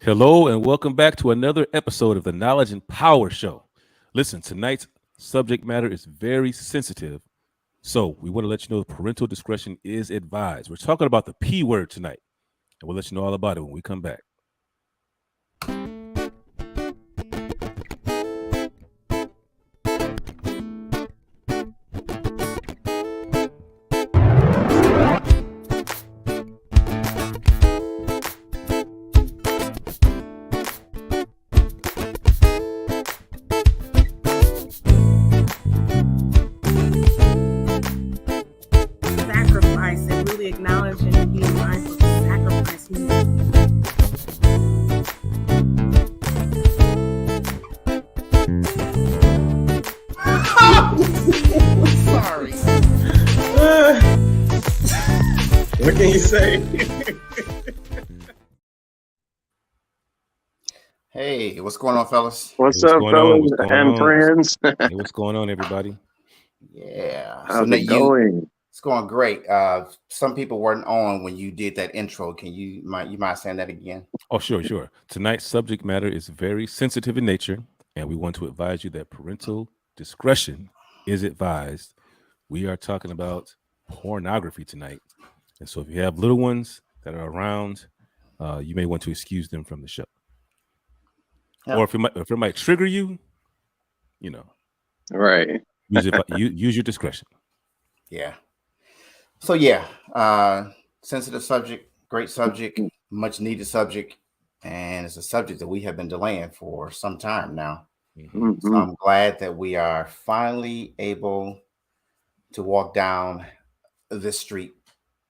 Hello and welcome back to another episode of the Knowledge and Power Show. Listen, tonight's subject matter is very sensitive, so we want to let you know parental discretion is advised. We're talking about the P word tonight, and we'll let you know all about it when we come back. Sacrifice and really acknowledge and being mindful of the sacrifice he made. Sorry. What can you say? Hey, what's going on, fellas? What's Hey, up, what's going on? fellas What's going and on? friends? Hey, what's going on, everybody? Yeah. How's Nate, it going? it's going great. Some people weren't on when you did that intro. Can you mind saying that again? Oh, sure. Tonight's subject matter is very sensitive in nature, and we want to advise you that parental discretion is advised. We are talking about pornography tonight. And so if you have little ones that are around, you may want to excuse them from the show. Yeah. Or if it might trigger you, Right. use your discretion. Yeah. So yeah, sensitive subject, great subject, much needed subject, and it's a subject that we have been delaying for some time now. Mhm. So I'm glad that we are finally able to walk down this street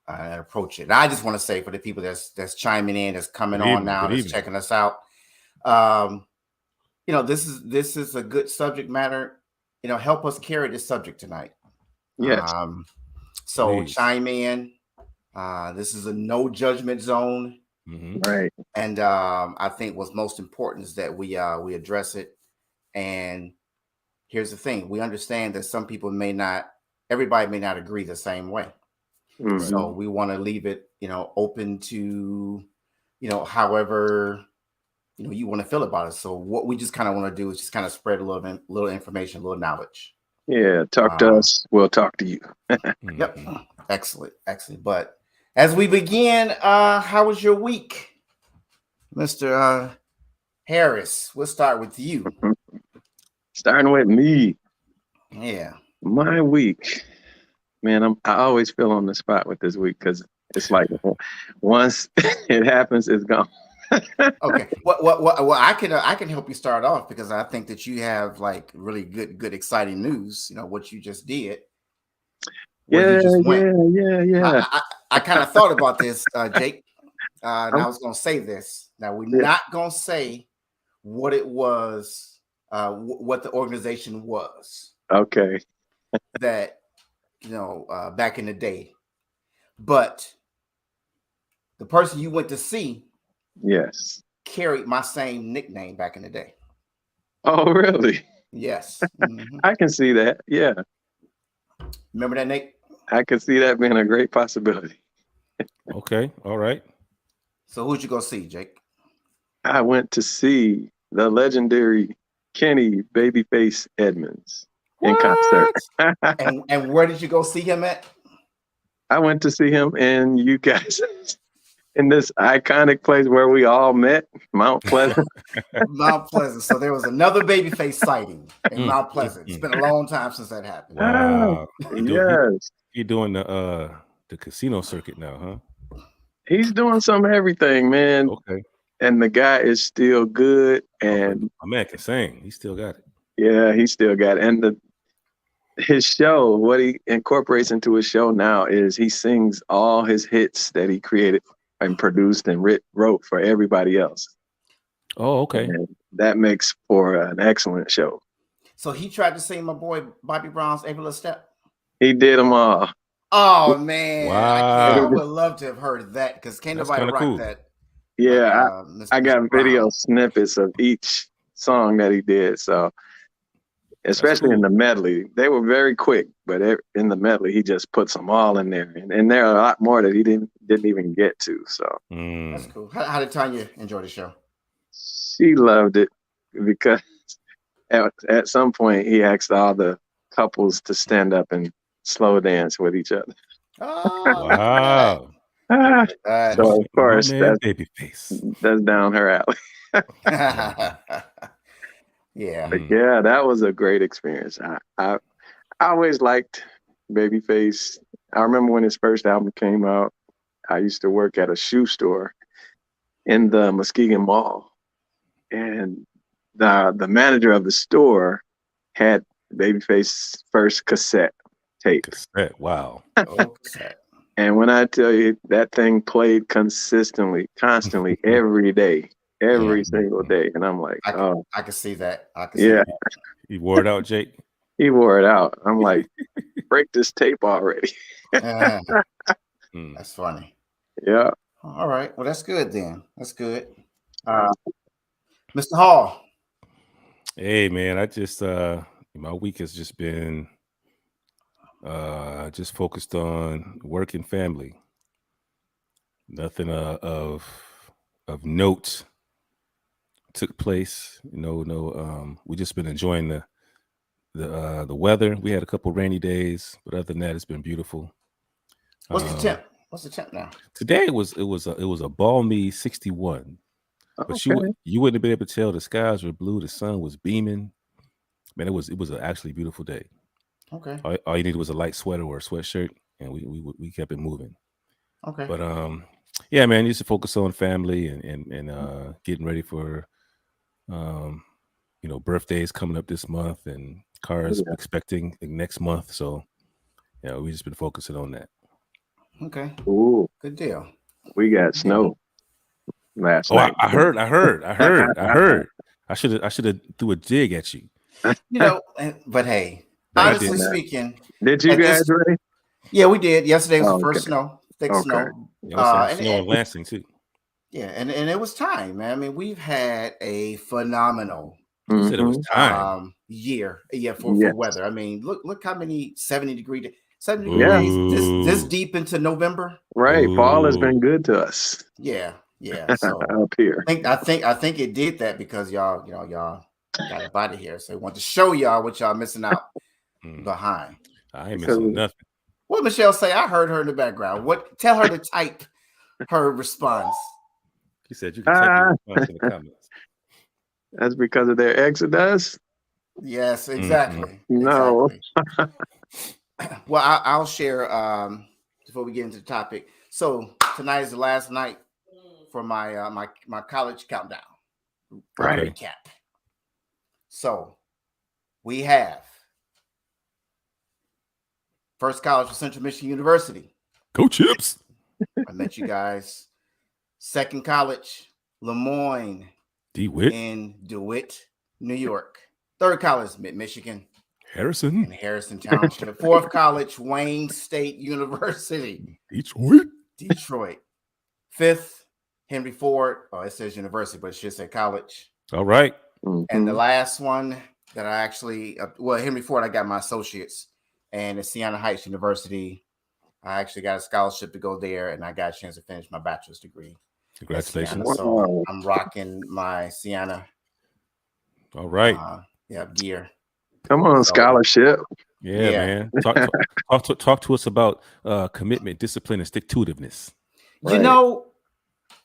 and approach it. And I just want to say for the people that's chiming in, that's coming Good on evening, now, good that's evening. checking us out. This is a good subject matter. Help us carry this subject tonight. Yes. So Please. chime in. This is a no judgment zone, Mhm. Right. and I think what's most important is that we address it. And here's the thing: we understand that some people everybody may not agree the same way. Mhm. So we want to leave it, open to, however, you want to feel about it. So what we just kind of want to do is just kind of spread a little information, a little knowledge. Yeah. Talk to us. We'll talk to you. Yep. Mhm. Excellent. But as we begin, how was your week, Mr. Harris? We'll start with you. Starting with me. Yeah. My week. Man, I always feel on the spot with this week because it's like once it happens, it's gone. Okay. Well, I can help you start off because I think that you have like really good, exciting news. What you just did. Where you just went. Yeah. I kind of thought about this, Jake. And I was going to say this. Now we're not going to say what it was, what the organization was Okay. that back in the day, but the person you went to see Yes. carried my same nickname back in the day. Oh, really? Yes. Mhm. I can see that. Yeah. Remember that, Nate? I can see that being a great possibility. Okay, all right. So who'd you go see, Jake? I went to see the legendary Kenny Babyface Edmonds in concert. And where did you go see him at? I went to see him and you guys in this iconic place where we all met, Mount Pleasant. Mount Pleasant. So there was another Babyface sighting in Mount Pleasant. It's been a long time since that happened. Wow. Yes. You're doing the casino circuit now, huh? He's doing some of everything, man. Okay. And the guy is still good. And My man can sing. He still got it. yeah, he still got it. And his show, what he incorporates into his show now is he sings all his hits that he created and produced and wrote for everybody else. Oh, okay. And that makes for an excellent show. So he tried to sing my boy Bobby Brown's Every Little Step. He did them all. Oh man, I Wow. would love to have heard that because can't That's nobody kinda rock cool. that. Yeah, Mr. I got Brown. video snippets of each song that he did. So, especially in cool. the medley, they were very quick. But in the medley, he just puts them all in there, and there are a lot more that he didn't even get to. So That's Mm. cool. How did Tanya enjoy the show? She loved it because at some point he asked all the couples to stand up and slow dance with each other. Oh, Wow. Ah, look so of My course man, Babyface. that's down her alley. at that. Yeah. But yeah, that was a great experience. I always liked Babyface. I remember when his first album came out, I used to work at a shoe store in the Muskegon Mall. And the manager of the store had Babyface's first cassette tape. Cassette. Wow. Oh, sad. And when I tell you that thing played consistently, constantly, every day, every single day. And I'm like, oh, I can see that. I can see yeah, that. You wore it out, Jake? he wore it out. I'm like, break this tape already. Mm. That's funny. Yeah. All right. Well, that's good then. That's good. Mr. Hall. Hey man, I just my week has just been just focused on work and family. Nothing of note took place. No, we just been enjoying the weather. We had a couple rainy days, but other than that, it's been beautiful. What's the temp? What's the temp now? Today it was a balmy 61. But Okay. you wouldn't have been able to tell the skies were blue, the sun was beaming. Man, it was an actually beautiful day. Okay. All you needed was a light sweater or a sweatshirt, and we kept it moving. Okay. But yeah, man, you used to focus on family and getting ready for birthdays coming up this month and cars expecting next month. So yeah, we just been focusing on that. Okay. Ooh, Good deal. we got snow last Oh, night. I heard. I should have threw a dig at you. But hey, No, you honestly didn't. speaking, Did you at this- guys ready? yeah, we did. Yesterday was Oh, the first okay. snow, thick Okay. snow. You know what I'm saying? And- Snow in and- Lansing too. Yeah, and it was time, man. I mean, we've had a phenomenal You said it was time. year. Yeah, Yes. for weather. I mean, look how many 70-degree 70 Yeah. days this Ooh. deep into November. Right. Fall has Ooh. been good to us Yeah. So up here. I think it did that because y'all got up out of here. So I want to show y'all what y'all missing out behind. I ain't missing nothing. What Michelle say? I heard her in the background. What? Tell her to type her response. He said you can type your response in the comments. That's because of their exodus? Yes, exactly. No. Exactly. Well, I'll share before we get into the topic. So tonight is the last night for my my college countdown. Right. Recap. So we have first college for Central Michigan University. Go Chips. I met you guys. Second college, Lemoyne DeWitt. in DeWitt, New York. Third college, Michigan Harrison. in Harrison Township. Fourth college, Wayne State University, Detroit. Fifth, Henry Ford. Oh, it says university, but it should say college. All right. And the last one that I actually, Henry Ford, I got my associates, and at Siena Heights University, I actually got a scholarship to go there, and I got a chance to finish my bachelor's degree. Congratulations. So I'm rocking my Siena. All right. Gear. Come on, scholarship. Yeah, man. Talk to us about commitment, discipline, and stick-to-itiveness. You know,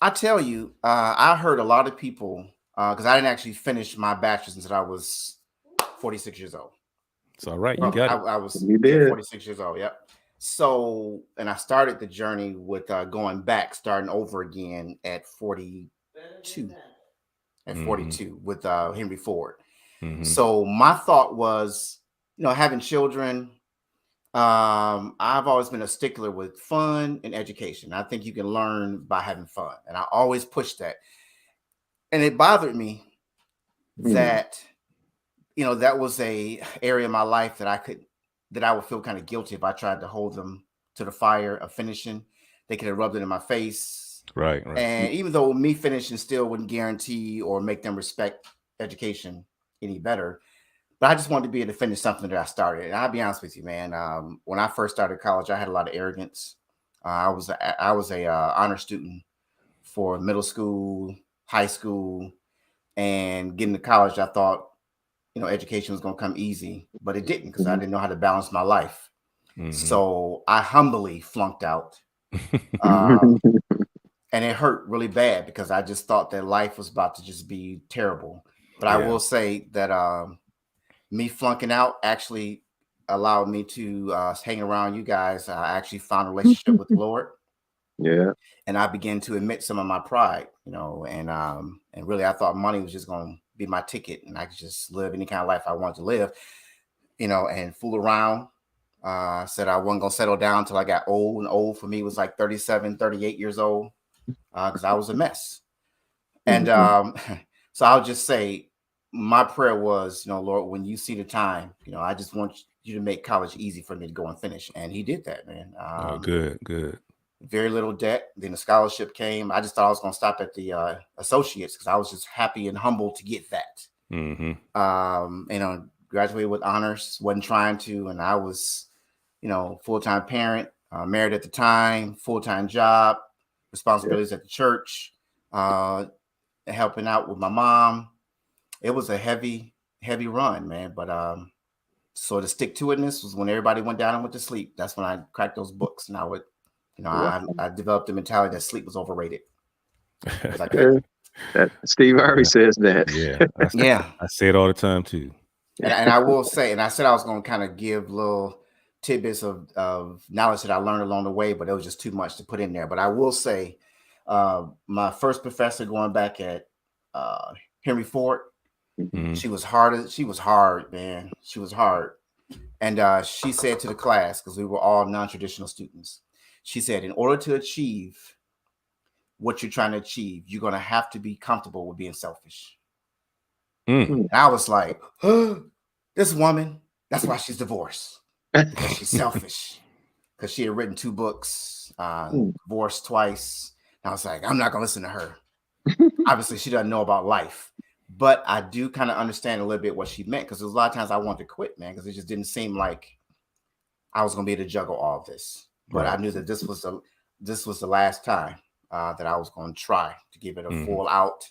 I tell you, I heard a lot of people because I didn't actually finish my bachelor's until I was 46 years old. It's all right. You got it. I was You did. 46 years old. Yep. So, and I started the journey with going back, starting over again at 42. At 42 with Henry Ford. So my thought was, having children. I've always been a stickler with fun and education. I think you can learn by having fun, and I always push that. And it bothered me that, that was a area of my life that I would feel kind of guilty if I tried to hold them to the fire of finishing. They could have rubbed it in my face. Right. And even though me finishing still wouldn't guarantee or make them respect education any better, but I just wanted to be able to finish something that I started. And I'll be honest with you, man. When I first started college, I had a lot of arrogance. I was a honor student for middle school, high school, And getting to college, I thought, education was going to come easy, but it didn't, because I didn't know how to balance my life. So I humbly flunked out. And it hurt really bad, because I just thought that life was about to just be terrible. But I will say that me flunking out actually allowed me to hang around you guys. I actually found a relationship with the Lord. Yeah. And I began to admit some of my pride, and really I thought money was just going to be my ticket, and I could just live any kind of life I wanted to live, and fool around. Said I wasn't going to settle down until I got old, and old for me was like 37, 38 years old, because I was a mess. And so I'll just say my prayer was, Lord, when you see the time, I just want you to make college easy for me to go and finish. And he did that, man. Good. Very little debt. Then the scholarship came. I just thought I was going to stop at the associates, because I was just happy and humbled to get that. Graduated with honors, wasn't trying to. And I was, full-time parent, married at the time, full-time job, responsibilities at the church, helping out with my mom. It was a heavy run, man. But so the stick to itness was when everybody went down and went to sleep. That's when I cracked those books, and I would, I developed the mentality that sleep was overrated. Steve Harvey says that. Yeah, I say it all the time too. And I will say, and I said I was going to kind of give little tidbits of knowledge that I learned along the way, but it was just too much to put in there. But I will say, my first professor going back at Henry Ford, she was hard. She was hard, man. She was hard. And she said to the class, because we were all non-traditional students, she said, in order to achieve what you're trying to achieve, you're going to have to be comfortable with being selfish. And I was like, this woman, that's why she's divorced, because she's selfish, because she had written 2 books, divorced twice. And I was like, I'm not going to listen to her. Obviously, she doesn't know about life. But I do kind of understand a little bit what she meant, because there's a lot of times I wanted to quit, man, because it just didn't seem like I was going to be able to juggle all of this. But I knew that this was the last time that I was going to try to give it a full out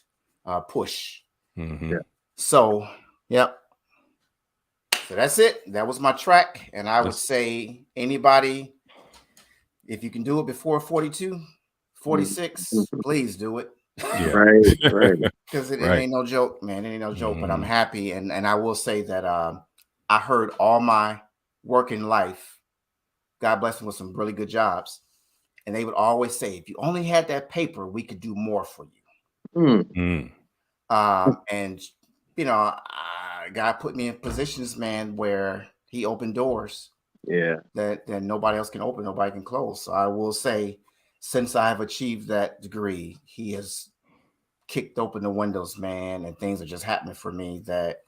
push. So, yep. So that's it. That was my track. And I would say anybody, if you can do it before 42, 46, please do it. Right. Because it ain't no joke, man. It ain't no joke. But I'm happy. And I will say that I heard all my working life, God bless them with some really good jobs. And they would always say, if you only had that paper, we could do more for you. And, God put me in positions, man, where he opened doors that nobody else can open, nobody can close. So I will say, since I have achieved that degree, he has kicked open the windows, man, and things are just happening for me that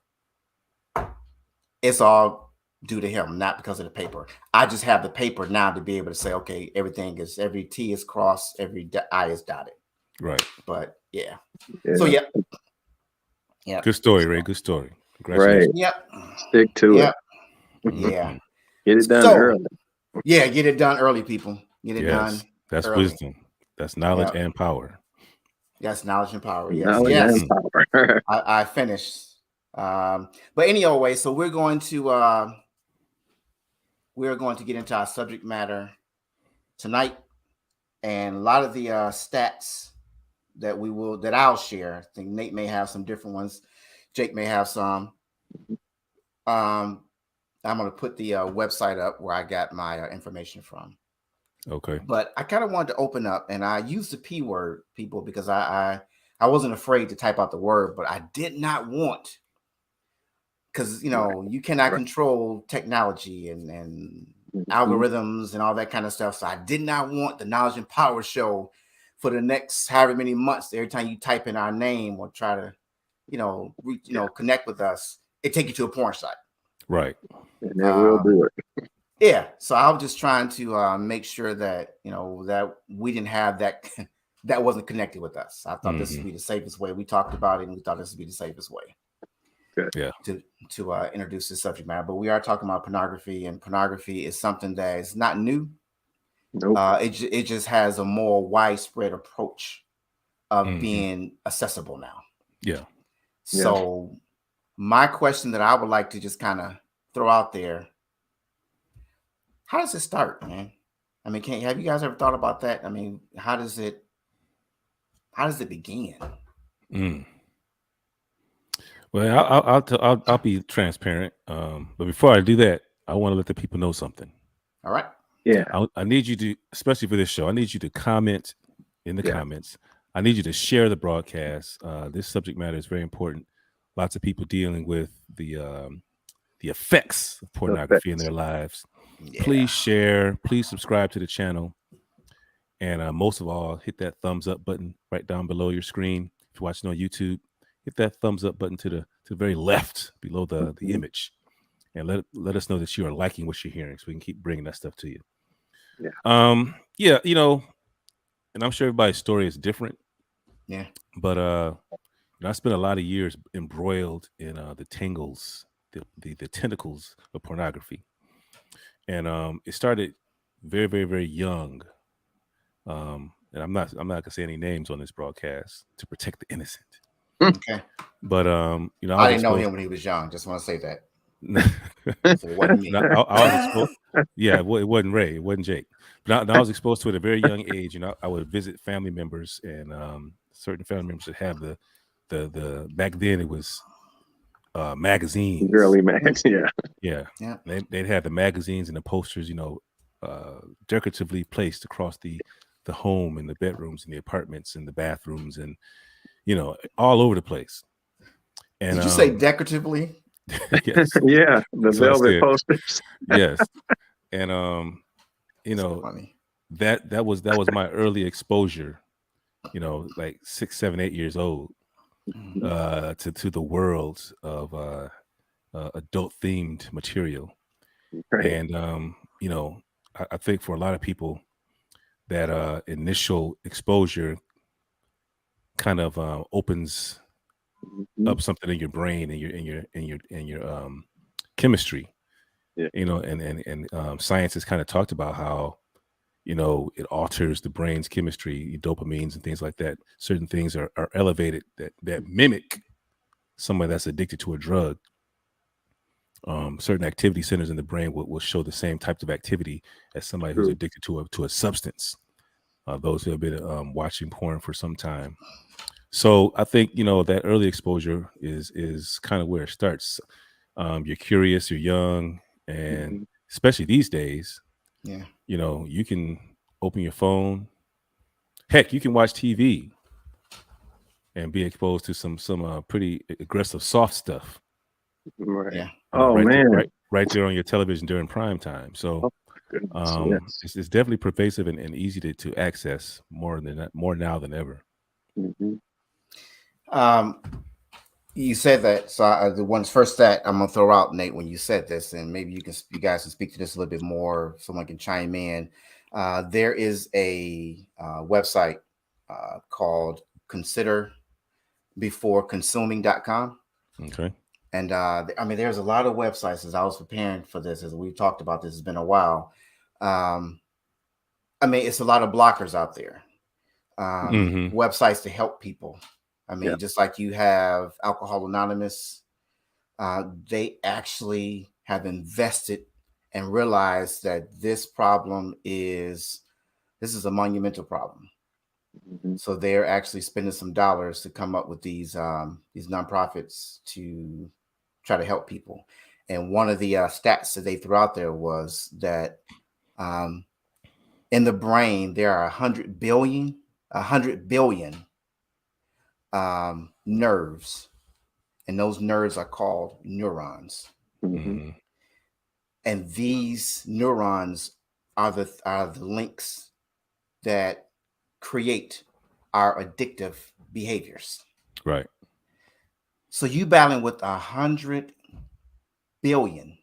it's all due to him, not because of the paper. I just have the paper now to be able to say, okay, every T is crossed, every I is dotted. Right. But yeah. So yeah. Good story, Ray. Good story. Right. Yep. Stick to it. Yeah. Get it done early. Yeah, get it done early, people. Get it done. That's early. Wisdom. That's knowledge and power. That's knowledge and power. Yes. Knowledge and power. I finished. But anyway, so we're going to get into our subject matter tonight, and a lot of the stats that I'll share. I think Nate may have some different ones. Jake may have some. I'm going to put the website up where I got my information from. Okay. But I kind of wanted to open up, and I used the P word, people, because I wasn't afraid to type out the word, but I did not want, because you cannot control technology and algorithms and all that kind of stuff. So I did not want the Knowledge and Power Show for the next however many months. Every time you type in our name or try to, connect with us, it take you to a porn site. Right. And it will do it. Yeah. So I was just trying to make sure that, that we didn't have that, that wasn't connected with us. I thought this would be the safest way. We talked about it, and we thought this would be the safest way. Good. Yeah. To introduce this subject matter. But we are talking about pornography, and pornography is something that is not new. Nope. It just has a more widespread approach of being accessible now. Yeah. So my question that I would like to just kind of throw out there, how does it start, man? I mean, have you guys ever thought about that? I mean, how does it begin? Well, I'll be transparent. But before I do that, I want to let the people know something. All right. Yeah. I need you to, especially for this show, I need you to comment in the comments. I need you to share the broadcast. This subject matter is very important. Lots of people dealing with the effects of pornography in their lives. Yeah. Please share. Please subscribe to the channel. And most of all, hit that thumbs up button right down below your screen. If you're watching on YouTube, hit that thumbs up button to the very left below the image. And let us know that you are liking what you're hearing so we can keep bringing that stuff to you. Yeah. You know, and I'm sure everybody's story is different. Yeah. But I spent a lot of years embroiled in the tangles, the tentacles of pornography. And it started very, very, very young. And I'm not gonna say any names on this broadcast to protect the innocent. Okay. But I didn't know him when he was young. Just want to say that. So it wasn't me. I was exposed. Yeah, it wasn't Ray. It wasn't Jake. But I was exposed to it at a very young age. I would visit family members, and certain family members would have the back then it was magazines. Girly mags. Yeah. They'd have the magazines and the posters, decoratively placed across the home and the bedrooms and the apartments and the bathrooms and all over the place. And did you say decoratively? Yes. Yeah, the velvet posters. Yes. And funny. that was my early exposure, like 6, 7, 8 years old, to the world of adult themed material. Right. And I think for a lot of people that initial exposure kind of opens up something in your brain and your chemistry. And science has kind of talked about how it alters the brain's chemistry, dopamines and things like that. Certain things are elevated that mimic someone that's addicted to a drug. Certain activity centers in the brain will show the same types of activity as somebody who's addicted to a substance. Those who have been watching porn for some time. So I think that early exposure is kind of where it starts. You're curious, you're young, and especially these days, you can open your phone. Heck, you can watch TV and be exposed to some pretty aggressive soft stuff. Right. Yeah. Right there on your television during prime time. So it's definitely pervasive and easy to access more now than ever. You said that, so the one's first stat I'm gonna throw out, Nate, when you said this, and maybe you guys can speak to this a little bit more. Someone can chime in. There is a website called considerbeforeconsuming.com. Okay. And I mean, there's a lot of websites. As I was preparing for this, as we've talked about this, it's been a while. I mean, it's a lot of blockers out there. Websites to help people. I mean, just like you have Alcohol Anonymous, they actually have invested and realized that this is a monumental problem. So they're actually spending some dollars to come up with these nonprofits to try to help people. And one of the stats that they threw out there was that in the brain there are 100 billion nerves, and those nerves are called neurons. And these neurons are the links that create our addictive behaviors. Right. So you battling with 100 billion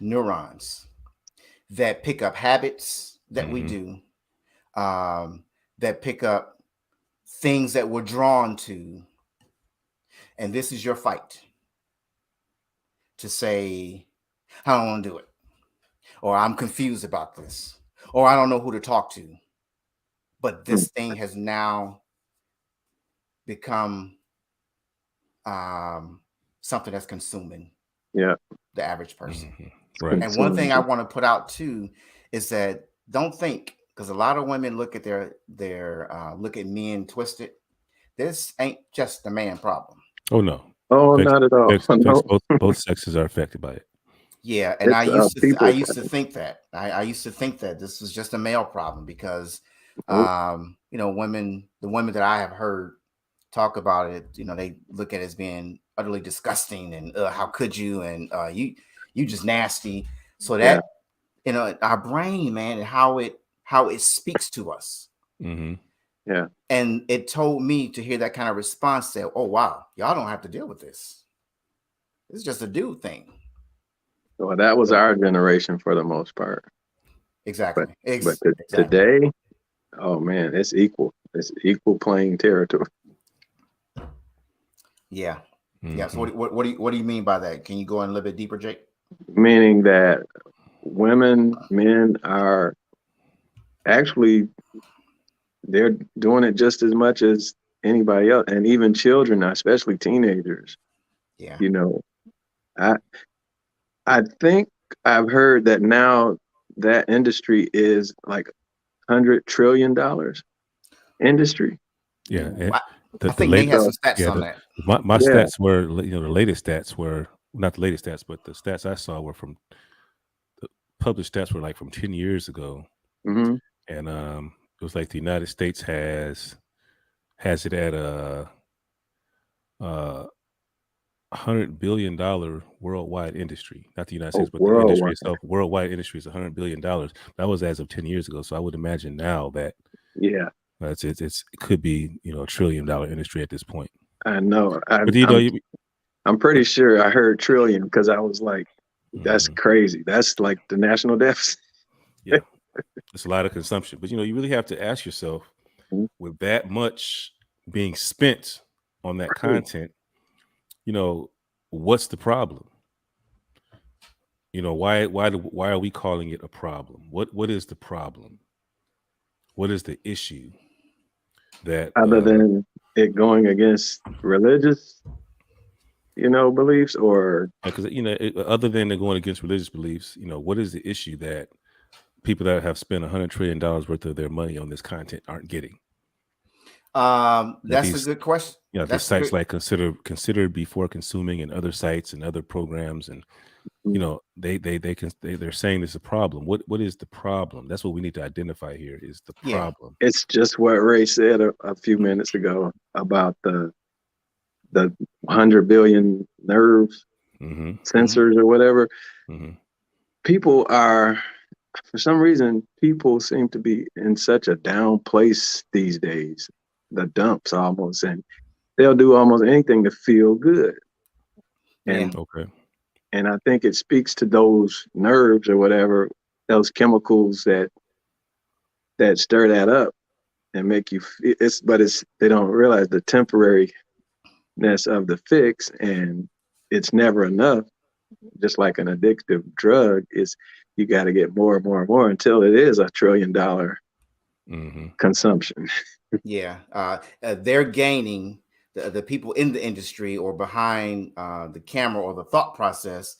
neurons that pick up habits that we do, that pick up things that we're drawn to. And this is your fight to say, I don't want to do it, or I'm confused about this, or I don't know who to talk to. But this thing has now become something that's consuming Yeah. the average person. Right. And one thing I want to put out too is that don't think, because a lot of women look at look at men twisted. This ain't just the man problem. Oh no. Oh, not at all. No. Both sexes are affected by it. Yeah, and I It's used to people think that. I used to think that this was just a male problem because Nope. you know, the women that I have heard talk about it, you know, they look at it as being utterly disgusting and how could you, and you just nasty. So Yeah. that, you know, our brain, man, and how it speaks to us. Mm-hmm. Yeah. And it told me to hear that kind of response, say, oh wow, y'all don't have to deal with this. It's just a dude thing. Well, that was our generation for the most part. Exactly. But Exactly. today, oh man, it's equal. It's equal playing territory. Yeah. Mm-hmm. Yeah. So what do you mean by that? Can you go in a little bit deeper, Jake? Meaning that men are actually, they're doing it just as much as anybody else, and even children, especially teenagers. Yeah. You know, I think I've heard that now that industry is like $100 trillion industry. Yeah. I think Nate has some stats on that. My stats were, you know, the latest stats were not the latest stats, but the stats I saw were from the published stats were like from 10 years ago. Mm-hmm. And it was like the United States has it at $100 billion worldwide industry. Not the United States, but the industry itself. Worldwide industry is $100 billion. That was as of 10 years ago. So I would imagine now that it could be, you know, $1 trillion industry at this point. I know. But you know, I'm pretty sure I heard trillion because I was like, that's crazy. That's like the national deficit. Yeah, it's a lot of consumption. But you know, you really have to ask yourself, with that much being spent on that content, you know, what's the problem? You know, why are we calling it a problem? What is the problem? What is the issue that other than it going against religious, you know, beliefs, or because you know, other than it going against religious beliefs, you know, what is the issue that people that have spent $100 trillion worth of their money on this content aren't getting? That's a good question. You know, these sites like consider before consuming, and other sites and other programs, and you know, they're saying there's a problem. What is the problem? That's what we need to identify here. Is the problem? It's just what Ray said a few minutes ago about the 100 billion nerves, sensors, or whatever. People are, for some reason, people seem to be in such a down place these days, the dumps almost, and they'll do almost anything to feel good. And and I think it speaks to those nerves or whatever, those chemicals that stir that up and make you feel they don't realize the temporariness of the fix, and it's never enough. Just like an addictive drug, is you got to get more and more and more until it is $1 trillion consumption. They're gaining, the people in the industry or behind the camera or the thought process,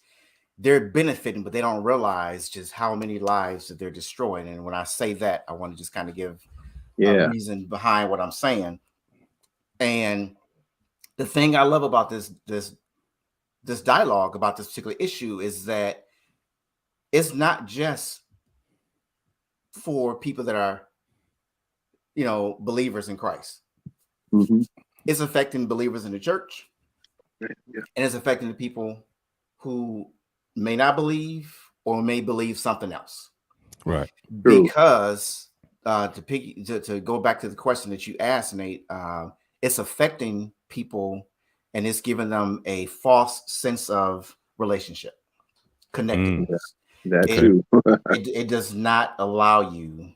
they're benefiting, but they don't realize just how many lives that they're destroying. And when I say that, I want to just kind of give a reason behind what I'm saying. And the thing I love about this dialogue about this particular issue is that it's not just for people that are, you know, believers in Christ. It's affecting believers in the church, and it's affecting the people who may not believe or may believe something else. Right. Because to go back to the question that you asked, Nate, it's affecting people, and it's giving them a false sense of relationship, connectedness. It does not allow you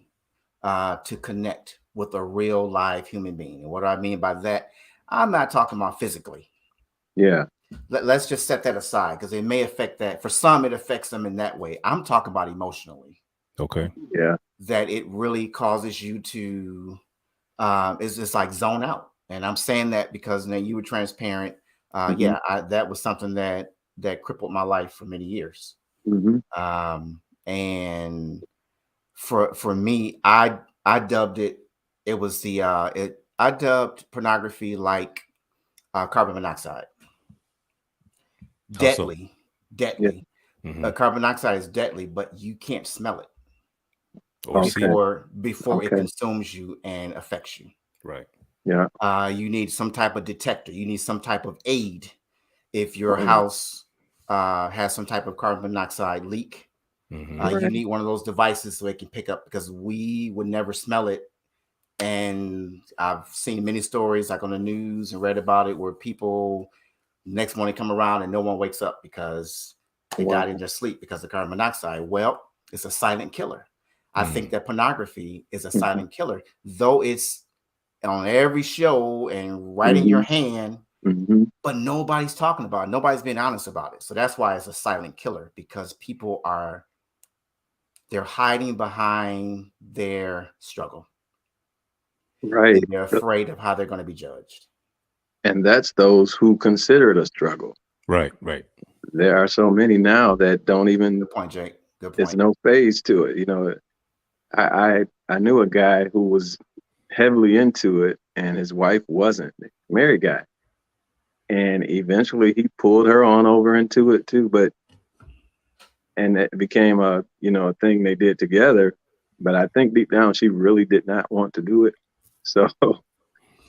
to connect with a real live human being. And what do I mean by that? I'm not talking about physically. Let's just set that aside, because it may affect that. For some, it affects them in that way. I'm talking about emotionally. That it really causes you to it's just like zone out. And I'm saying that because, you know, you were transparent Yeah, that was something that crippled my life for many years. And for me, I dubbed it. It was I dubbed pornography like carbon monoxide. How so? Deadly, deadly. Carbon monoxide is deadly, but you can't smell it before it consumes you and affects you. Right. Yeah. You need some type of detector. You need some type of aid if your house has some type of carbon monoxide leak. You need one of those devices so it can pick up, because we would never smell it. And I've seen many stories like on the news and read about it where people next morning come around and no one wakes up because they died in their sleep because of carbon monoxide. Well, it's a silent killer. I think that pornography is a silent killer, though it's on every show and right in your hand, but nobody's talking about it. Nobody's being honest about it. So that's why it's a silent killer, because people they're hiding behind their struggle. Right. And they're afraid of how they're going to be judged. And that's those who consider it a struggle. Right, right. There are so many now that don't even. Good point, Jake. Good point. There's no phase to it. You know, I knew a guy who was heavily into it, and his wife wasn't. Married guy. And eventually he pulled her on over into it too, and it became a thing they did together. But I think deep down she really did not want to do it. So,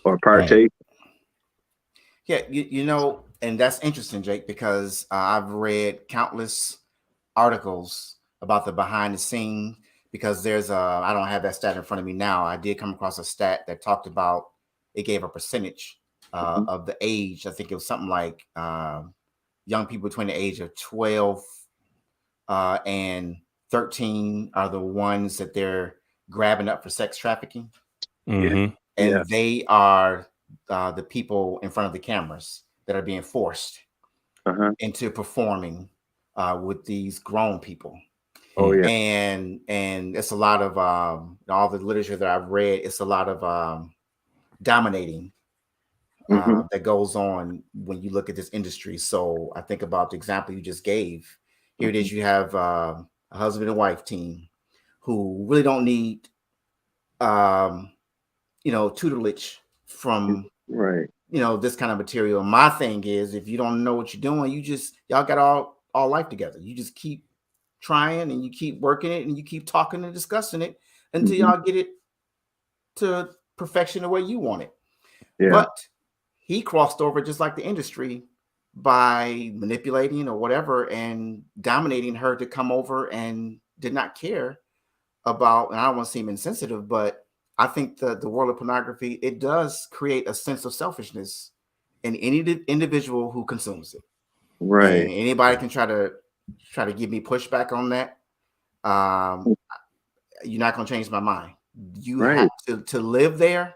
or partake. Yeah, and that's interesting, Jake, because I've read countless articles about the behind the scene, because there's I don't have that stat in front of me now. I did come across a stat that talked about, it gave a percentage of the age. I think it was something like young people between the age of 12 and 13 are the ones that they're grabbing up for sex trafficking. And they are the people in front of the cameras that are being forced into performing with these grown people. Oh yeah. And it's a lot of all the literature that I've read, it's a lot of dominating that goes on when you look at this industry. So I think about the example you just gave. Here it is, you have a husband and wife team who really don't need tutelage from this kind of material. My thing is, if you don't know what you're doing, y'all got all life together. You just keep trying and you keep working it and you keep talking and discussing it until y'all get it to perfection the way you want it. But he crossed over just like the industry by manipulating or whatever and dominating her to come over, and did not care about, and I don't want to seem insensitive, but I think the world of pornography, it does create a sense of selfishness in any individual who consumes it. Right. And anybody can try to give me pushback on that. You're not going to change my mind. You have to live there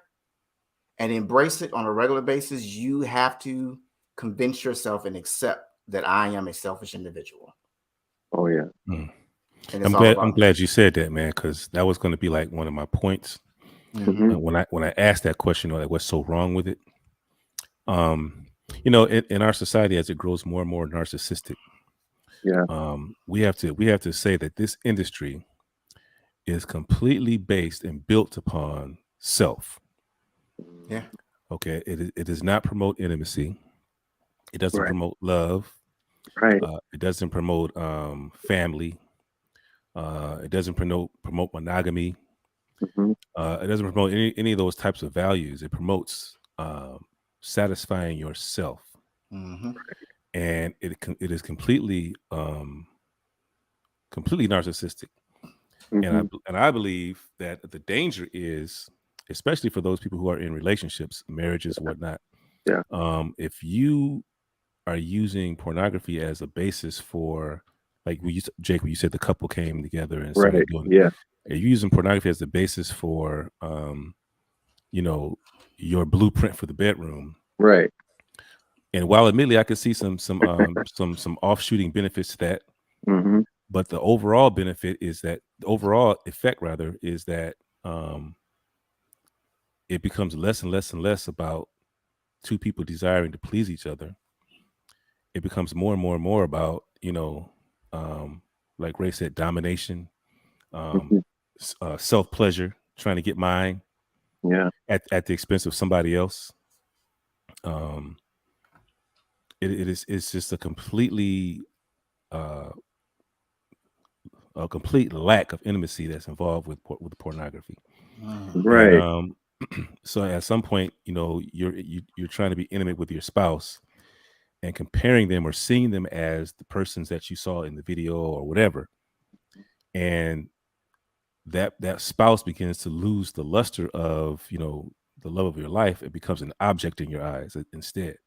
and embrace it on a regular basis. You have to convince yourself and accept that I am a selfish individual. Oh yeah. I'm glad you said that, man, because that was going to be like one of my points. When I asked that question, like, what's so wrong with it? In our society, as it grows more and more narcissistic, we have to say that this industry is completely based and built upon self. Yeah. Okay. It does not promote intimacy. It doesn't promote love. Right. It doesn't promote family. It doesn't promote monogamy. It doesn't promote any of those types of values. It promotes satisfying yourself, and it is completely narcissistic. And I believe that the danger is, especially for those people who are in relationships, marriages, whatnot. If you are using pornography as a basis for, like Jake, when you said the couple came together and started doing it. You're using pornography as the basis for, your blueprint for the bedroom. Right. And while admittedly I could see some offshooting benefits to that, but the overall effect is that it becomes less and less and less about two people desiring to please each other, it becomes more and more and more about, like Ray said, domination, Mhm. self pleasure, trying to get mine Yeah. at the expense of somebody else. Um, it's just uh, a complete lack of intimacy that's involved with pornography. And Right. so at some point, you're trying to be intimate with your spouse and comparing them or seeing them as the persons that you saw in the video or whatever, and that spouse begins to lose the luster of the love of your life. It becomes an object in your eyes instead.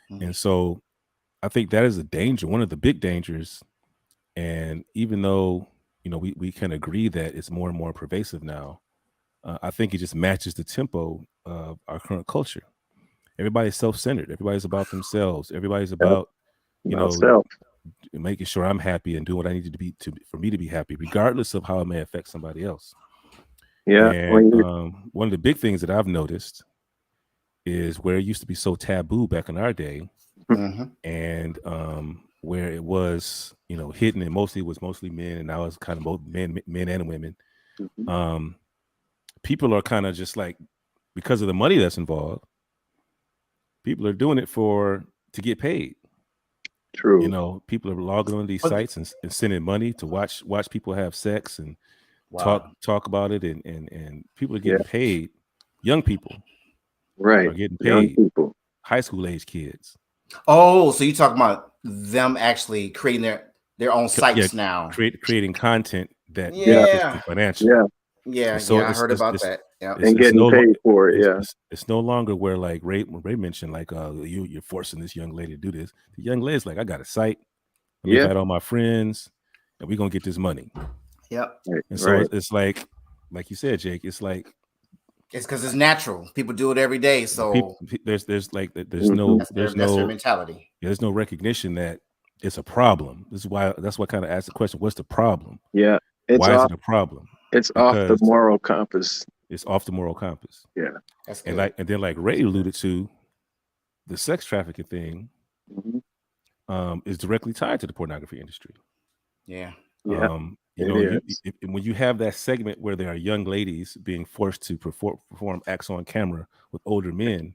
And so I think that is a danger, one of the big dangers. And even though we can agree that it's more and more pervasive now, I think it just matches the tempo of our current culture. Everybody's self-centered. Everybody's about themselves. Everybody's Yep. about About self. making sure I'm happy and doing what I need to be for me to be happy, regardless of how it may affect somebody else. Yeah. And one of the big things that I've noticed is where it used to be so taboo back in our day, and where it was hidden, and mostly men, and now it's kind of both men and women. People are kind of just like, because of the money that's involved, people are doing it to get paid. True. People are logging on these sites and sending money to watch people have sex and Wow. talk about it, and people are Yeah. getting paid. Young people Right. are getting Young paid. people. High school age kids. Oh, so you talking about them actually creating their own sites now? Creating content that Yeah. benefits them financially. Yeah. Yeah, And so I heard about that. Yeah. And getting paid for it. Yeah. It's no longer where, like Ray mentioned, like you're forcing this young lady to do this. The young lady's like, I got a site. Let me invite all my friends, and we're gonna get this money. Yep. And so it's like you said, Jake. It's like it's because it's natural. People do it every day. So there's no that's their mentality. There's no recognition that it's a problem. That's why I kind of asked the question: what's the problem? Yeah. Why is it a problem? It's off the moral compass. It's off the moral compass. Yeah. That's and good. then like Ray alluded to, the sex trafficking thing is directly tied to the pornography industry. Yeah. When you have that segment where there are young ladies being forced to perform acts on camera with older men,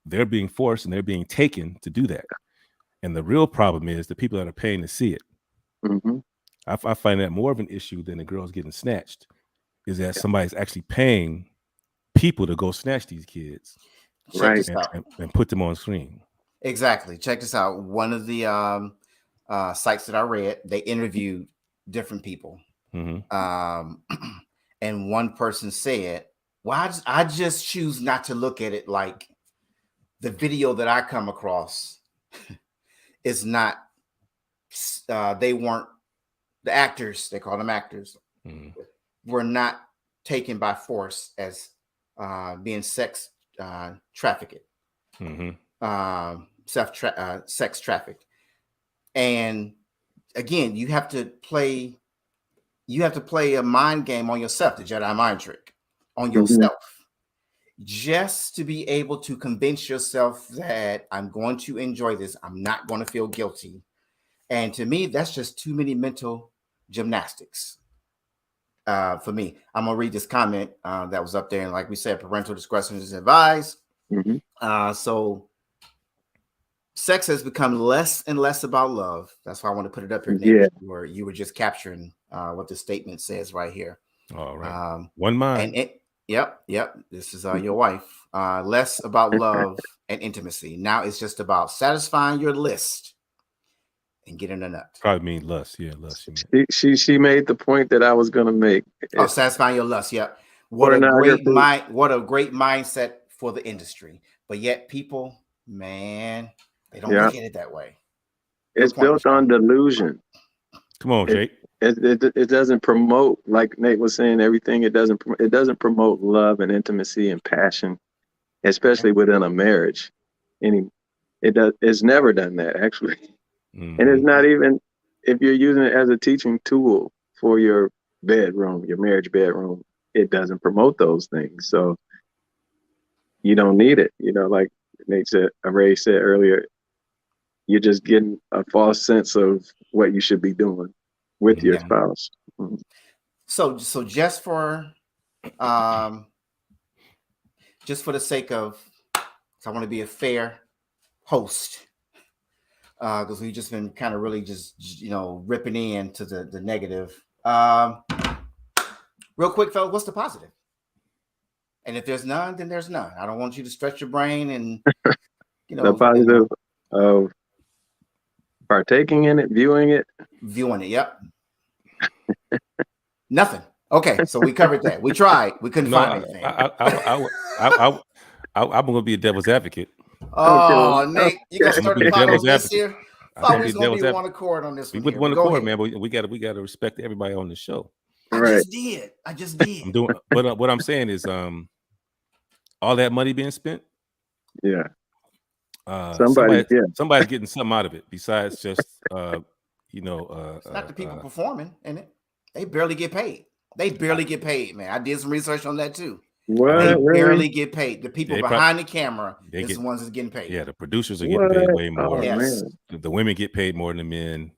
they're being forced and they're being taken to do that. And the real problem is the people that are paying to see it. I find that more of an issue than the girls getting snatched, is that somebody's actually paying people to go snatch these kids, Check this out. and put them on screen. Exactly. Check this out. One of the sites that I read, they interviewed different people, and one person said, "Well, I just choose not to look at it like the video that I come across is not. They weren't the actors. They call them actors. Were not taken by force as being sex trafficked, sex trafficked." And again, you have to play a mind game on yourself, the Jedi mind trick on yourself, just to be able to convince yourself that I'm going to enjoy this. I'm not going to feel guilty. And to me, that's just too many mental gymnastics. For me, I'm gonna read this comment that was up there, and like we said, parental discretion is advised. So sex has become less and less about love. That's why I want to put it up here, Nick, where you were just capturing what the statement says right here. All right. One mind. And yep. This is your wife. Less about love and intimacy. Now it's just about satisfying your list and getting a nut. Probably mean lust. Yeah, lust. She made the point that I was gonna make. Oh, satisfying your lust. Yeah. What a great mindset for the industry. But yet people, man, they don't look at it that way. It's built on delusion. Come on, Jake. It doesn't promote, like Nate was saying, everything. It doesn't promote love and intimacy and passion, especially within a marriage. It's never done that, actually. And it's not even, if you're using it as a teaching tool for your bedroom, your marriage bedroom, it doesn't promote those things. So you don't need it. Like Nate said, Ray said earlier, you're just getting a false sense of what you should be doing with your Yeah. spouse. So just for the sake of, I want to be a fair host, because we've just been kind of really just ripping into the negative. Real quick, fellas, what's the positive? And if there's none, then there's none. I don't want you to stretch your brain and The positive of partaking in it, viewing it. Yep. Nothing. Okay, so we covered that. We tried. We couldn't find anything. I'm going to be a devil's advocate. Oh, Nate, you got to start a devil's this advocate. here. Thought we was going to be one accord on this one. We one accord, man. But we got to respect everybody on the show. I just did. I'm doing, but what I'm saying is, all that money being spent. Yeah. Somebody's getting something out of it besides just it's not the people performing in it. They barely get paid. Man. I did some research on that too. What? They really? barely get paid. The people behind the camera is the ones that's getting paid. Yeah, the producers are getting paid way more. Oh, yes. The women get paid more than the men.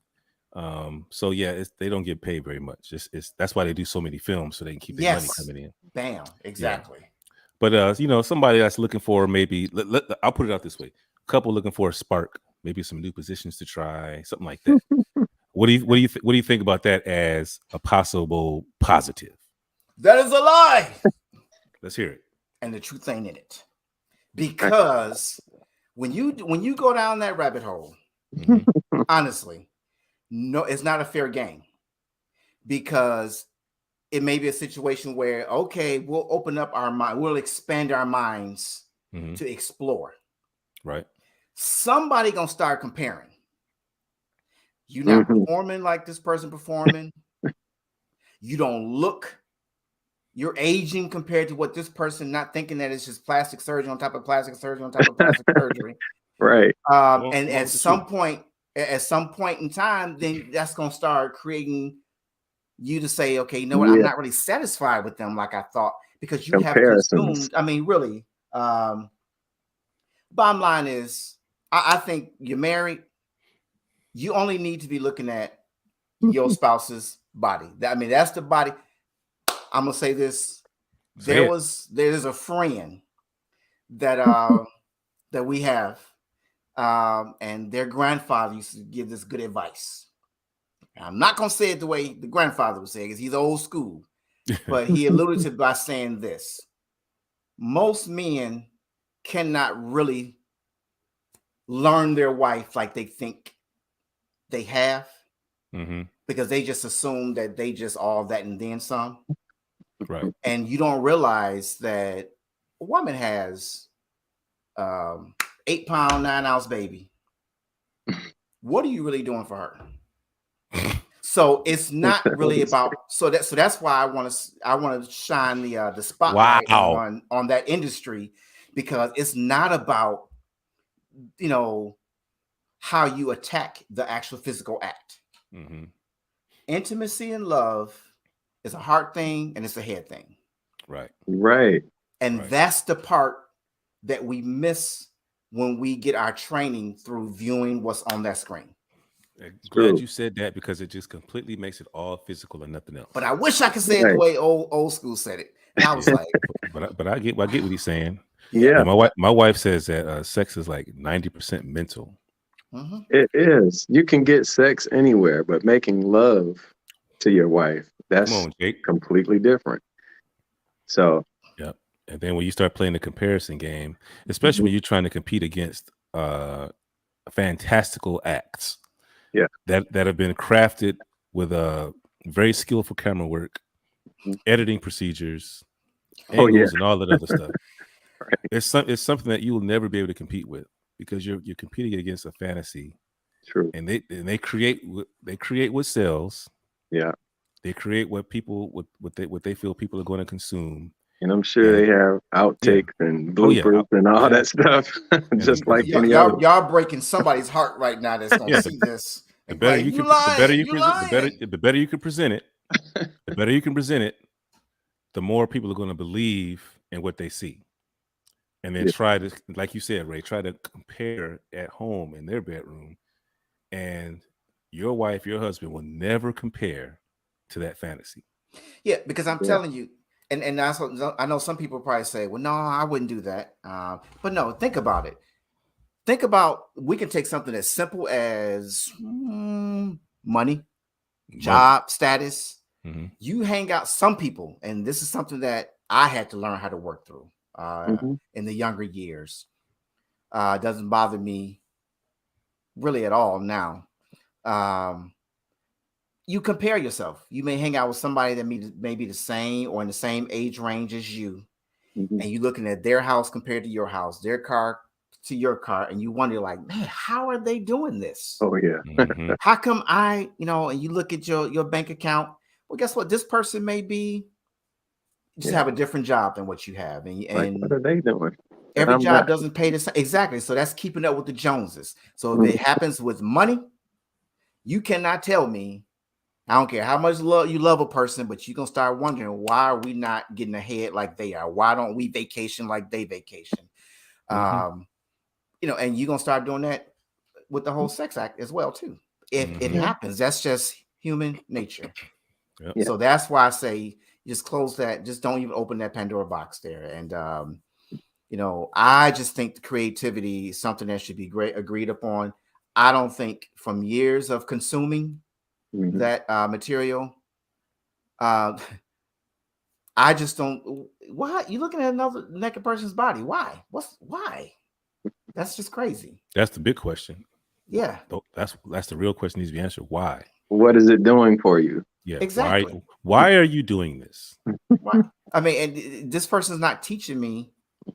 So yeah, they don't get paid very much. That's why they do so many films, so they can keep their money coming in. Bam, exactly. Yeah. But somebody that's looking for maybe I'll put it out this way: a couple looking for a spark, maybe some new positions to try, something like that. What do you think about that as a possible positive? That is a lie. Let's hear it. And the truth ain't in it, because when you go down that rabbit hole, honestly, no, it's not a fair game, because it may be a situation where, okay, we'll open up our mind, we'll expand our minds to explore. Right. Somebody gonna start comparing. You're not performing like this person performing. You don't look. You're aging compared to what this person, not thinking that it's just plastic surgery on top of plastic surgery on top of plastic surgery. Right. And at some point in time, then that's gonna start creating you to say, okay, you know what, I'm not really satisfied with them like I thought, because you have consumed. I mean, really, bottom line is, I think you're married. You only need to be looking at your spouse's body. I mean, that's the body. I'm gonna say this. There's a friend that that we have, and their grandfather used to give this good advice. I'm not gonna say it the way the grandfather would say it, because he's old school, but he alluded to it by saying this: most men cannot really learn their wife like they think they have, because they just assume that they just all that and then some. Right. And you don't realize that a woman has 8-pound, 9-ounce baby. What are you really doing for her? So it's not really about. So that's why I want to shine the spotlight on that industry, because it's not about how you attack the actual physical act. Intimacy and love is a heart thing and it's a head thing. Right. And that's the part that we miss when we get our training through viewing what's on that screen. Glad you said that, because it just completely makes it all physical and nothing else. But I wish I could say it the way old school said it. And I was like, but I get what he's saying. Yeah. And my wife says that sex is like 90% mental. It is. You can get sex anywhere, but making love to your wife, that's completely different. So yep. And then when you start playing the comparison game, especially when you're trying to compete against fantastical acts, that have been crafted with very skillful camera work, editing procedures, angles, and all that other stuff. It's something that you will never be able to compete with, because you're competing against a fantasy. True. And they create what sells. Yeah. They create what they feel people are going to consume. And I'm sure they have outtakes and bloopers and all that stuff. Just like y'all breaking somebody's heart right now that's gonna see this. The better you can present it, the more people are going to believe in what they see. And then try to, like you said, Ray, try to compare at home in their bedroom and your wife, your husband will never compare to that fantasy. Yeah, because I'm telling you, and also, I know some people probably say, well, no, I wouldn't do that. But no, think about it. Think about, we can take something as simple as money, job status. Mm-hmm. You hang out, some people, and this is something that I had to learn how to work through in the younger years. Doesn't bother me really at all now. You compare yourself. You may hang out with somebody that may be the same or in the same age range as you, and you're looking at their house compared to your house, their car to your car, and you wonder, like, man, how are they doing this? Oh yeah. Mm-hmm. How come and you look at your bank account? Well, guess what? This person may be just have a different job than what you have, and Like, what are they doing? every I'm job not. doesn't pay the same. Exactly. So that's keeping up with the Joneses. So if it happens with money, you cannot tell me. I don't care how much you love a person, but you're gonna start wondering, why are we not getting ahead like they are? Why don't we vacation like they vacation? And you're gonna start doing that with the whole sex act as well, too. If it happens, that's just human nature. Yep. So that's why I say just close that, just don't even open that Pandora box there. And I just think the creativity is something that should be agreed upon. I don't think from years of consuming that material, I just don't. Why you looking at another naked person's body? Why? Why? That's just crazy. That's the big question. Yeah, that's the real question needs to be answered. Why? What is it doing for you? Yeah, exactly. Why are you doing this? Why? I mean, and this person's not teaching me.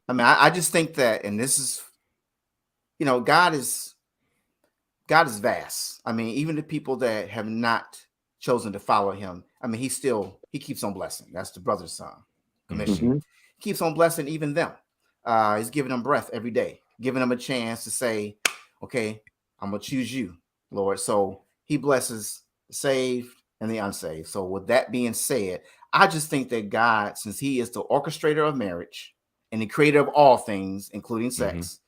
I mean, I just think that, and this is, God is vast. I mean, even the people that have not chosen to follow him, I mean, he keeps on blessing. That's the brother's son commission. He keeps on blessing even them. He's giving them breath every day, giving them a chance to say, okay, I'm going to choose you, Lord. So he blesses the saved and the unsaved. So with that being said, I just think that God, since he is the orchestrator of marriage and the creator of all things, including sex,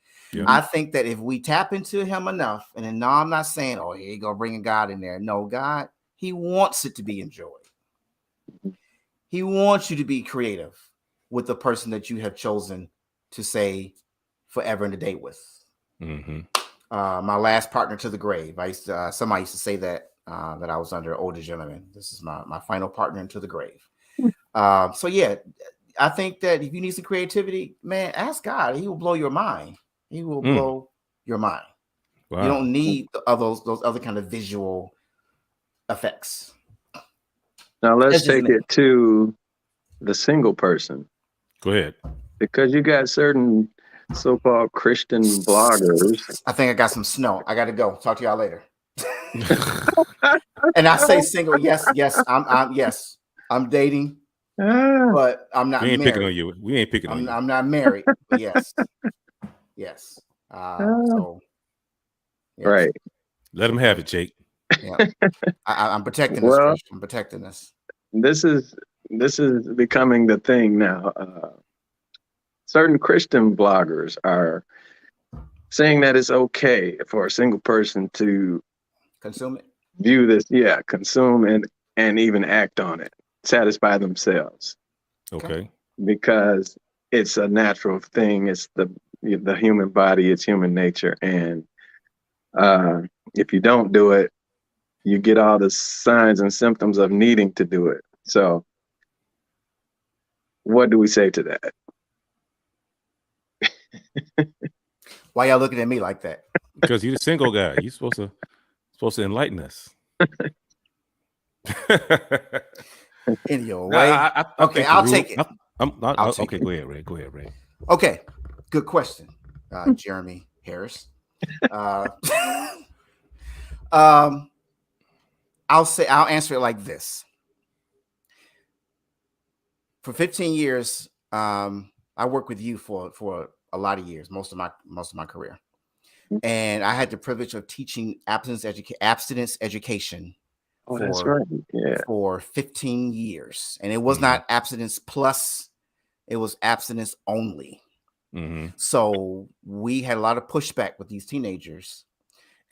I think that if we tap into him enough, and then no, I'm not saying, oh, here you go, bringing God in there. No, God, he wants it to be enjoyed. He wants you to be creative with the person that you have chosen to say forever and a day with. My last partner to the grave. Somebody used to say that I was under an older gentleman. This is my final partner into the grave. So yeah, I think that if you need some creativity, man, ask God. He will blow your mind. He will blow your mind. Wow. You don't need those other kind of visual effects. Now let's take it to the single person. Go ahead. Because you got certain so-called Christian bloggers. I think I got some snow. I got to go. Talk to y'all later. And I say single. Yes. I'm dating, but I'm not. We ain't married. picking on you. We ain't picking on you. I'm not married. But yes. So. Yes. Right. Let them have it, Jake. Yeah. I'm protecting this. Well, I'm protecting this. This is becoming the thing now. Certain Christian bloggers are saying that it's okay for a single person to consume it, view this, consume and even act on it, satisfy themselves. Okay. Because it's a natural thing. It's the human body. It's human nature, and if you don't do it, you get all the signs and symptoms of needing to do it. So, what do we say to that? Why y'all looking at me like that? Because you're the single guy. You're supposed to enlighten us. In your way. Okay, I'll take it. Okay, go ahead, Ray. Okay, good question, Jeremy Harris. I'll answer it like this. For 15 years, I worked with you for a lot of years, most of my career, and I had the privilege of teaching abstinence education. That's right. Yeah. For 15 years, and it was not abstinence plus; it was abstinence only. So we had a lot of pushback with these teenagers,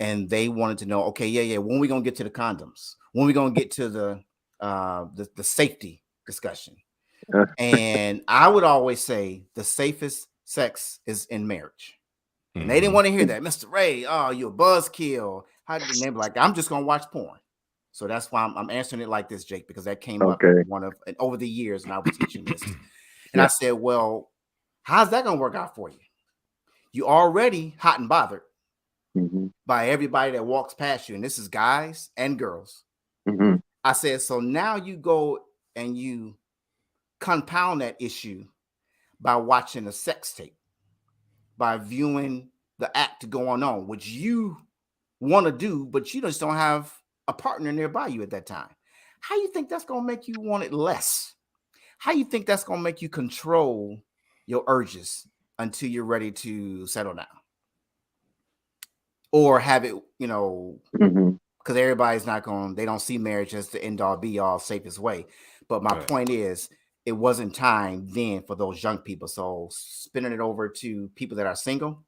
and they wanted to know, okay, yeah, when we gonna get to the condoms? When we gonna get to the safety discussion? And I would always say the safest sex is in marriage. And they didn't want to hear that. Mr. Ray, oh, you're a buzzkill. How did they be like, I'm just gonna watch porn. So that's why I'm answering it like this, Jake, because that came up over the years, and I was teaching this. And I said, well, how's that gonna work out for you? You already hot and bothered by everybody that walks past you, and this is guys and girls. I said, so now you go and you compound that issue by watching a sex tape, by viewing the act going on, which you want to do, but you just don't have a partner nearby you at that time. How you think that's going to make you want it less? How you think that's going to make you control your urges until you're ready to settle down? Or have it, because everybody's not going, they don't see marriage as the end all be all safest way. But my point is, it wasn't time then for those young people. So spinning it over to people that are single,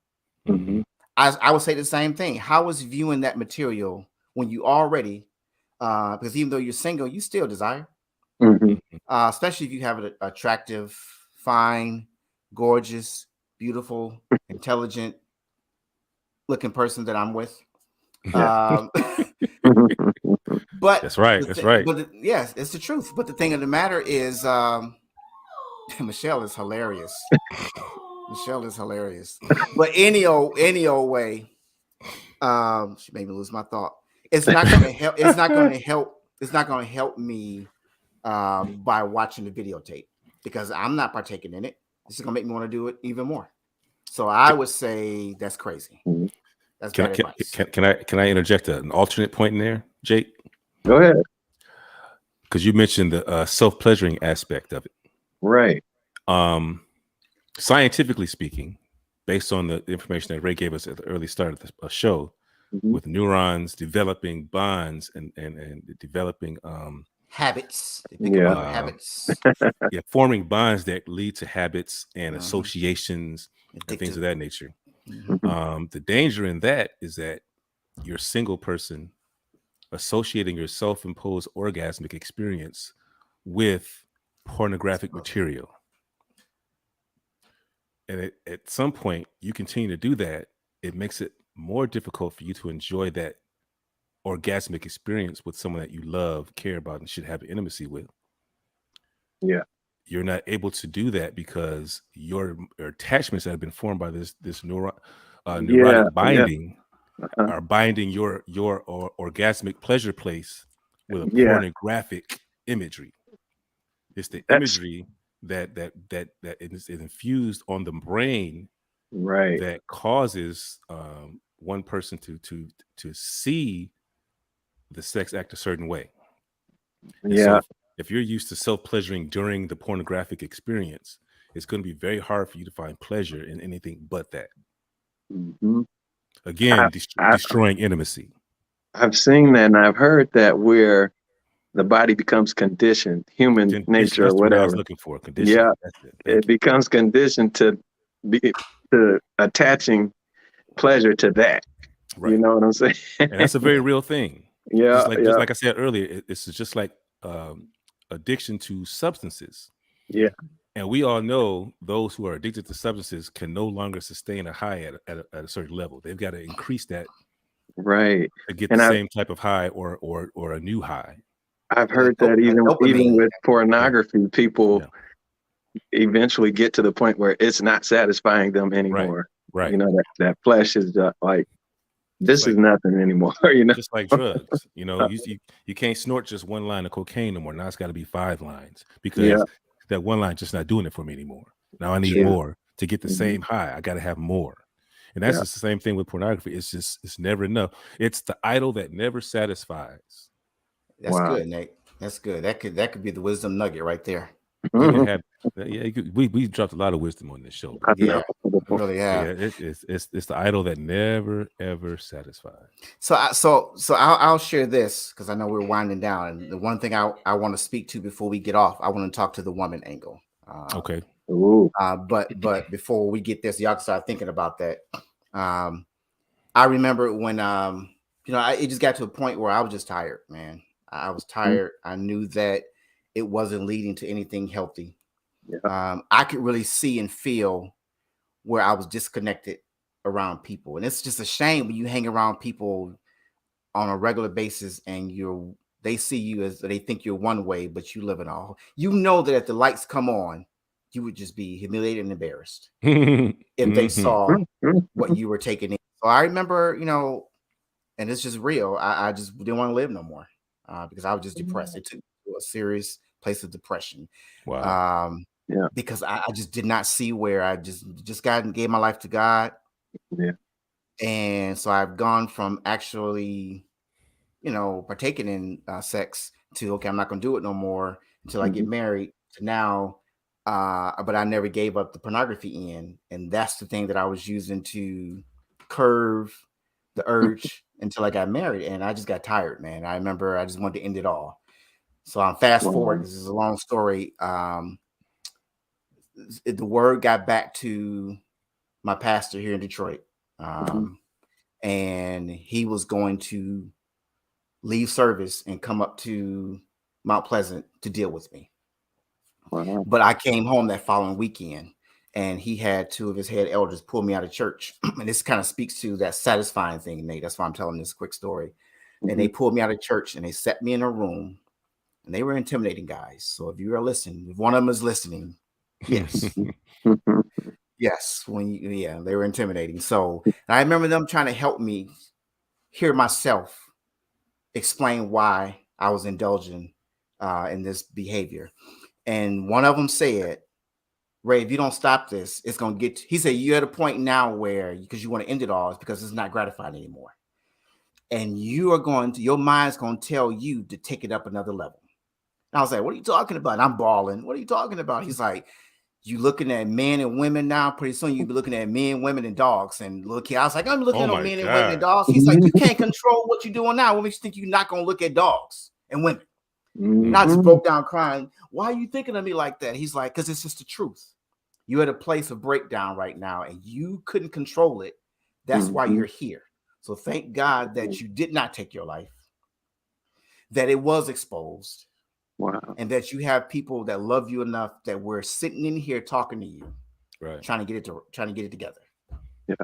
I would say the same thing. How is viewing that material when you already, because even though you're single, you still desire, especially if you have an attractive, fine, gorgeous, beautiful, intelligent looking person that I'm with. But that's right. That's right. But yes, it's the truth. But the thing of the matter is, Michelle is hilarious. Michelle is hilarious. But any old way, she made me lose my thought. It's not going to help. It's not going to help. It's not going to help me by watching the videotape, because I'm not partaking in it. This is going to make me want to do it even more. So I would say that's crazy. That's bad advice. Can I interject an alternate point in there, Jake? Go ahead. Because you mentioned the self-pleasuring aspect of it. Right. Scientifically speaking, based on the information that Ray gave us at the early start of the show, with neurons developing bonds and developing habits, forming bonds that lead to habits and associations and things of that nature. The danger in that is that you're a single person associating your self-imposed orgasmic experience with pornographic material. And at some point, you continue to do that, it makes it more difficult for you to enjoy that orgasmic experience with someone that you love, care about, and should have intimacy with. Yeah. You're not able to do that because your attachments that have been formed by this neurotic binding are binding your orgasmic pleasure place with a pornographic imagery. It's the imagery that is infused on the brain, right, that causes one person to see the sex act a certain way. And so if you're used to self-pleasuring during the pornographic experience, it's going to be very hard for you to find pleasure in anything but that. Again, destroying intimacy. I've seen that, and I've heard that where the body becomes conditioned, human nature or whatever. I was looking for condition. Yeah, it becomes conditioned to attaching pleasure to that. Right. You know what I'm saying? And that's a very real thing. Yeah, just like I said earlier, it's just like addiction to substances. Yeah. And we all know those who are addicted to substances can no longer sustain a high at a certain level. They've got to increase that, right, to get the same type of high or a new high. I've heard that even with pornography, people eventually get to the point where it's not satisfying them anymore. Right. You know, that flesh is like, this is nothing anymore. You know, just like drugs. You know, you can't snort just one line of cocaine no more. Now it's got to be 5 lines because that one line just not doing it for me anymore. Now I need more to get the same high. I got to have more. And that's just the same thing with pornography. It's never enough. It's the idol that never satisfies. That's good, Nate. That's good. That could be the wisdom nugget right there. We dropped a lot of wisdom on this show. Yeah, really have. It's the idol that never ever satisfies. So I'll share this because I know we're winding down, and the one thing I want to speak to before we get off, I want to talk to the woman angle. Okay. But before we get this, y'all start thinking about that. I remember when it just got to a point where I was just tired, man. I was tired. I knew that it wasn't leading to anything healthy. Yeah. I could really see and feel where I was disconnected around people. And it's just a shame when you hang around people on a regular basis and they see you as they think you're one way, but you live in all. You know that if the lights come on, you would just be humiliated and embarrassed if they saw what you were taking in. So I remember, and it's just real. I just didn't want to live no more because I was just depressed. It took me to a serious place of depression. Wow. Yeah. Because I just did not see where I just got and gave my life to God. Yeah. And so I've gone from actually, partaking in sex to, okay, I'm not going to do it no more until I get married, to now. But I never gave up the pornography end. And that's the thing that I was using to curve the urge until I got married. And I just got tired, man. I remember I just wanted to end it all. So I'm fast forward. This is a long story. The word got back to my pastor here in Detroit. And he was going to leave service and come up to Mount Pleasant to deal with me. Wow. But I came home that following weekend and he had two of his head elders pull me out of church. And this kind of speaks to that satisfying thing, Nate. That's why I'm telling this quick story. And they pulled me out of church and they set me in a room and they were intimidating guys. So if you are listening, if one of them is listening, yes. Yes, they were intimidating. So I remember them trying to help me hear myself explain why I was indulging in this behavior. And one of them said, Ray, if you don't stop this, it's going to get, he said, you're at a point now where, because you want to end it all, it's because it's not gratifying anymore. And your mind's going to tell you to take it up another level. And I was like, what are you talking about? And I'm bawling. What are you talking about? He's like, you looking at men and women now. Pretty soon you'll be looking at men, women, and dogs. And look here, I was like, I'm looking at men and women and dogs. He's like, you can't control what you're doing now. What makes you think you're not going to look at dogs and women? And I just broke down crying. Why are you thinking of me like that? He's like, because it's just the truth. You're at a place of breakdown right now and you couldn't control it. That's why you're here. So thank God that you did not take your life, that it was exposed. Wow. And that you have people that love you enough that we're sitting in here talking to you, right, trying to get it together. Yeah,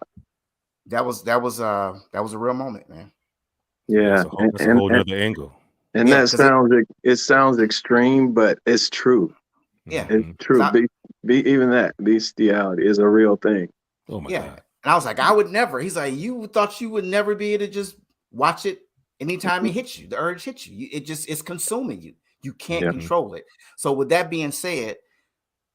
that was a real moment, man. Yeah, that's a whole nother angle. And that sounds extreme, but it's true. Yeah, it's true. Even that bestiality is a real thing. Oh my God! And I was like, I would never. He's like, you thought you would never be able to just watch it anytime it hits you. The urge hits you. It's consuming you. You can't control it. So with that being said,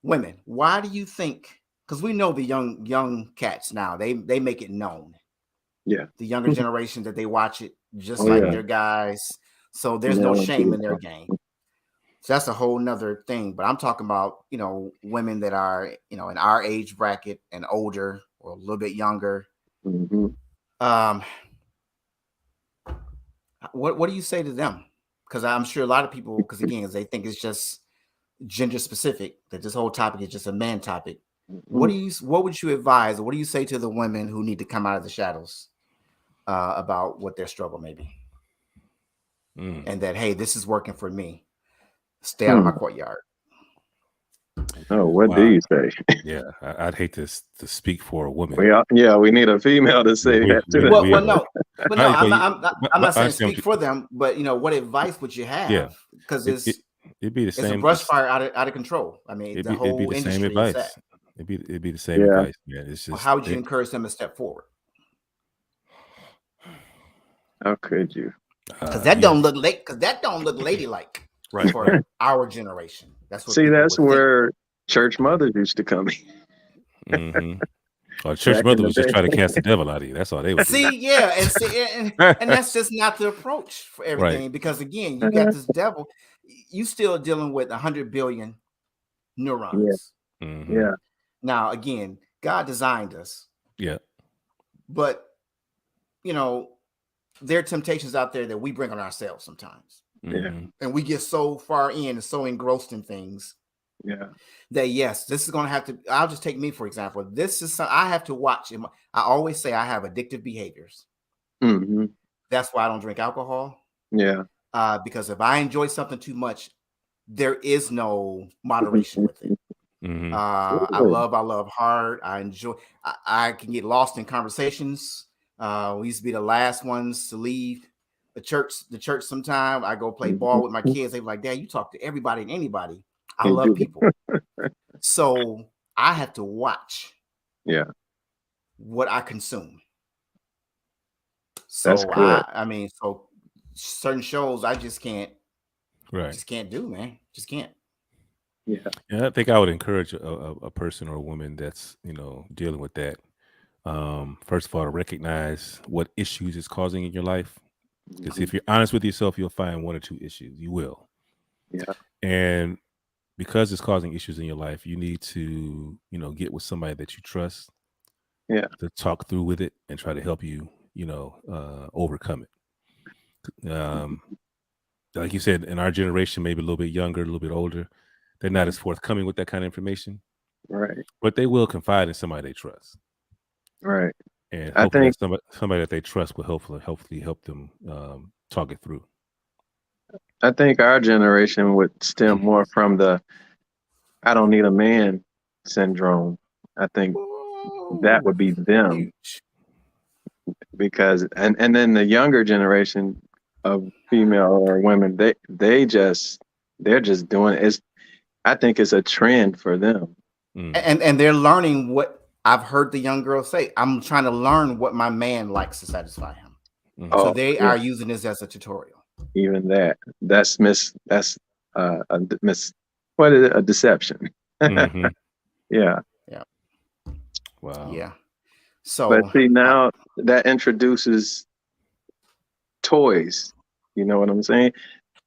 women, why do you think, because we know the young cats now, they make it known. Yeah. The younger generation that they watch it just like their guys. So there's no shame in their game. So that's a whole nother thing. But I'm talking about, women that are, in our age bracket and older or a little bit younger. What do you say to them? Because I'm sure a lot of people, because again, they think it's just gender specific, that this whole topic is just a man topic. What would you advise, or what do you say to the women who need to come out of the shadows about what their struggle may be? And that, hey, this is working for me. Stay out of my courtyard. Oh, what do you say? Yeah, I'd hate to speak for a woman. We need a female to say that too. I'm not saying speak for them, but what advice would you have? Yeah, because it'd be the same. It's a brush fire out of control. I mean, it'd be the same advice. It'd be the same advice. Yeah, it's just. How would you encourage them to step forward? How could you? Because that don't look ladylike, right? For our generation. That's what. That's where church mothers used to come in. Or church mother was just trying to cast the devil out of you. That's all they would do. And that's just not the approach for everything. Right. Because again, you got this devil. You still dealing with 100 billion neurons. Yeah. Now again, God designed us. Yeah. But there are temptations out there that we bring on ourselves sometimes. Yeah. And we get so far in and so engrossed in things Yeah. That yes, this is going to have to. I'll just take me for example. This is I have to watch. I always say I have addictive behaviors. Mm-hmm. That's why I don't drink alcohol. Yeah. Because if I enjoy something too much, there is no moderation with it. Mm-hmm. I love hard. I enjoy. I can get lost in conversations. We used to be the last ones to leave the church. Sometime I go play ball with my kids. They be like, "Dad, you talk to everybody and anybody." I love people, so I have to watch. Yeah. What I consume. That's So good. I mean, so certain shows I just can't. Right. Just can't do, man. Just can't. Yeah. And I think I would encourage a person or a woman that's, dealing with that. First of all, to recognize what issues it's causing in your life. Because if you're honest with yourself, you'll find one or two issues. You will. Yeah. And because it's causing issues in your life, you need to, get with somebody that you trust. Yeah. To talk through with it and try to help you, overcome it. Like you said, in our generation, maybe a little bit younger, a little bit older, they're not as forthcoming with that kind of information. Right. But they will confide in somebody they trust. Right. And I hopefully think somebody that they trust will hopefully help them talk it through. I think our generation would stem more from the "I don't need a man" syndrome. I think that would be them, Huge. because and then the younger generation of female or women, they're just doing it. I think it's a trend for them. And they're learning what I've heard the young girls say. I'm trying to learn what my man likes to satisfy him. Oh, So they yeah. are using this as a tutorial. Even that's what is it? A deception. Mm-hmm. Yeah. Yeah. Wow. Yeah. So But see, now that introduces toys, you know what I'm saying,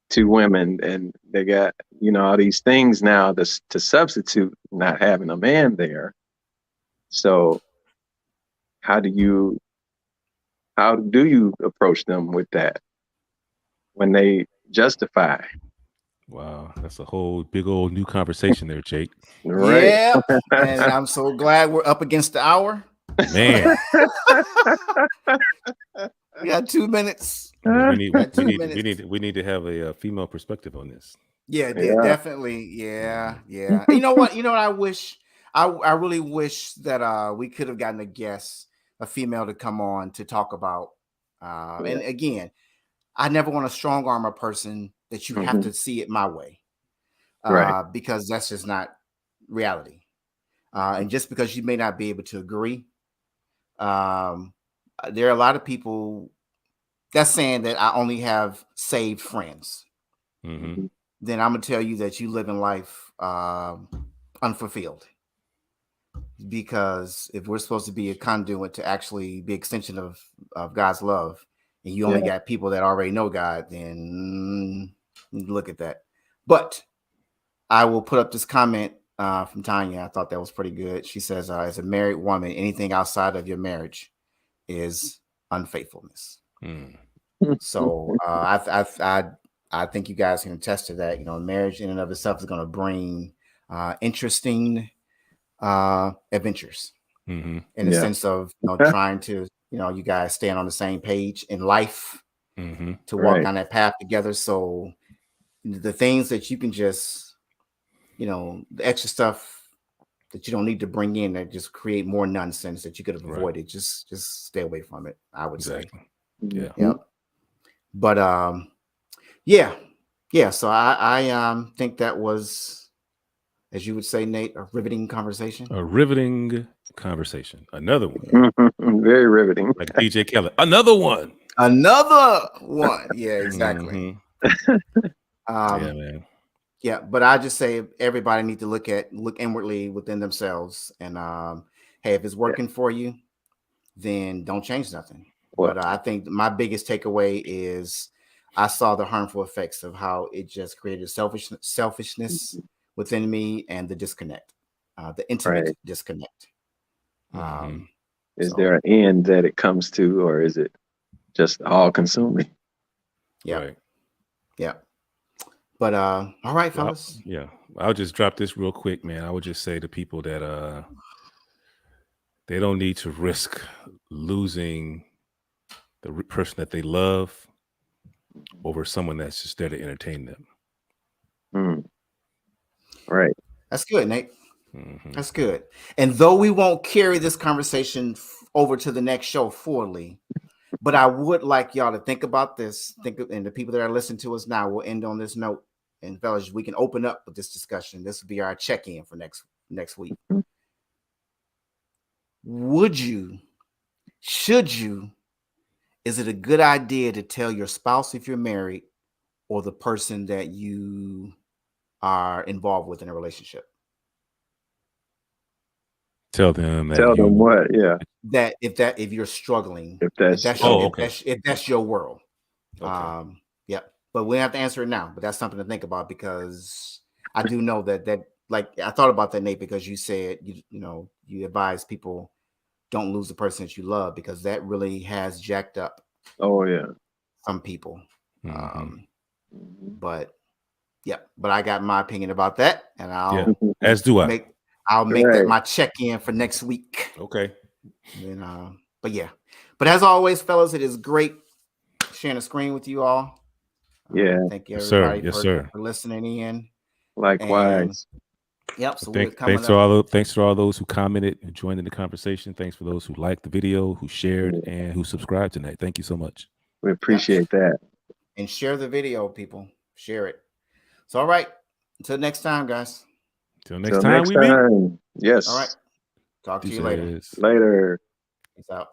to women, and they got, all these things now to substitute not having a man there. So how do you approach them with that when they justify? Wow. That's a whole big old new conversation there, Jake. Right. yeah, and I'm so glad we're up against the hour. Man. We got 2 minutes. we need Got 2 we need minutes. we need to have a female perspective on this. Yeah, Yeah. definitely. Yeah. You know what? I wish I really wish that we could have gotten a female to come on to talk about and again, I never want to strong arm a person that you have to see it my way. Right. Because that's just not reality. And just because you may not be able to agree, there are a lot of people that's saying that I only have saved friends. Mm-hmm. Then I'm gonna tell you that you live in life unfulfilled. Because if we're supposed to be a conduit to actually be extension of God's love, and you only got people that already know God, then look at that. But I will put up this comment from Tanya. I thought that was pretty good. She says, as a married woman, anything outside of your marriage is unfaithfulness. So I think you guys can attest to that. Marriage in and of itself is going to bring interesting adventures in the sense of trying to you guys stand on the same page in life to walk down that path together. So the things that you can just the extra stuff that you don't need to bring in that just create more nonsense that you could have avoided, just stay away from it, I would say. Yep. But so I think that was, as you would say, Nate, a riveting conversation. Another one. Very riveting. Like DJ Khaled. Another one. Yeah, exactly. Yeah, man. Yeah, but I just say everybody need to look inwardly within themselves, and hey, if it's working for you, then don't change nothing. But I think my biggest takeaway is I saw the harmful effects of how it just created selfishness within me and the disconnect, the intimate disconnect. Is there an end that it comes to, or is it just all consuming? Yeah. Right. Yeah. But all right, fellas. Yeah, I'll just drop this real quick, man. I would just say to people that they don't need to risk losing the person that they love over someone that's just there to entertain them. Right. That's good, Nate. That's good. And though we won't carry this conversation over to the next show fully, but I would like y'all to think about this. And the people that are listening to us now, we'll end on this note. And fellas, we can open up with this discussion. This will be our check-in for next week. Would you, should you, is it a good idea to tell your spouse if you're married or the person that you are involved with in a relationship? Tell them what? Yeah. That if you're struggling, If that's your world. Okay. Yeah. But we have to answer it now. But that's something to think about, because I do know that like I thought about that, Nate, because you said you advise people don't lose the person that you love, because that really has jacked up. Oh yeah. Some people. Mm-hmm. But I got my opinion about that, and as do I. I'll make that my check-in for next week. Okay. And but as always, fellas, it is great sharing the screen with you all. Yeah. Thank you, everybody, Yes, sir. for listening in. Likewise. And, so thanks to all those who commented and joined in the conversation. Thanks for those who liked the video, who shared, and who subscribed tonight. Thank you so much. We appreciate that. And share the video, people. Share it. So, all right. Until next time, guys. Till next time we meet. Yes. All right. Talk to you later. Later. Peace out.